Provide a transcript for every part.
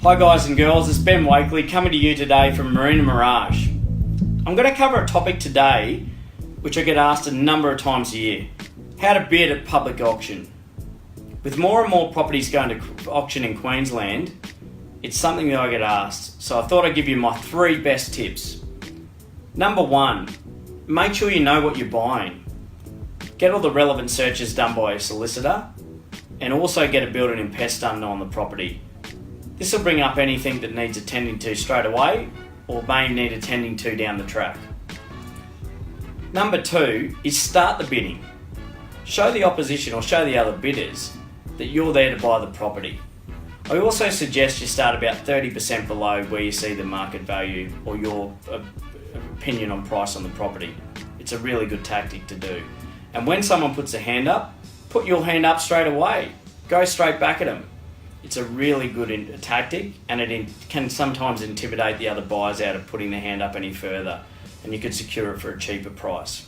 Hi guys and girls, it's Ben Wakely coming to you today from Marina Mirage. I'm going to cover a topic today which I get asked a number of times a year. How to bid at public auction. With more and more properties going to auction in Queensland, it's something that I get asked, so I thought I'd give you my 3 best tips. Number 1, make sure you know what you're buying. Get all the relevant searches done by a solicitor and also get a building and pest done on the property. This will bring up anything that needs attending to straight away or may need attending to down the track. Number 2 is start the bidding. Show the opposition or show the other bidders that you're there to buy the property. I also suggest you start about 30% below where you see the market value or your opinion on price on the property. It's a really good tactic to do. And when someone puts a hand up, put your hand up straight away. Go straight back at them. It's a really good tactic, and it can sometimes intimidate the other buyers out of putting their hand up any further, and you could secure it for a cheaper price.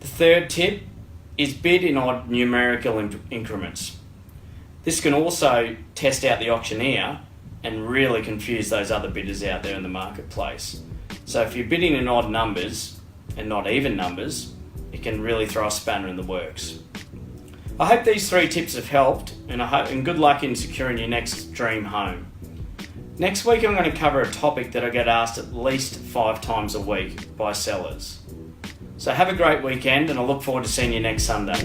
The 3rd tip is bid in odd numerical increments. This can also test out the auctioneer and really confuse those other bidders out there in the marketplace. So if you're bidding in odd numbers and not even numbers, it can really throw a spanner in the works. I hope these 3 tips have helped, and good luck in securing your next dream home. Next week I'm going to cover a topic that I get asked at least 5 times a week by sellers. So have a great weekend, and I look forward to seeing you next Sunday.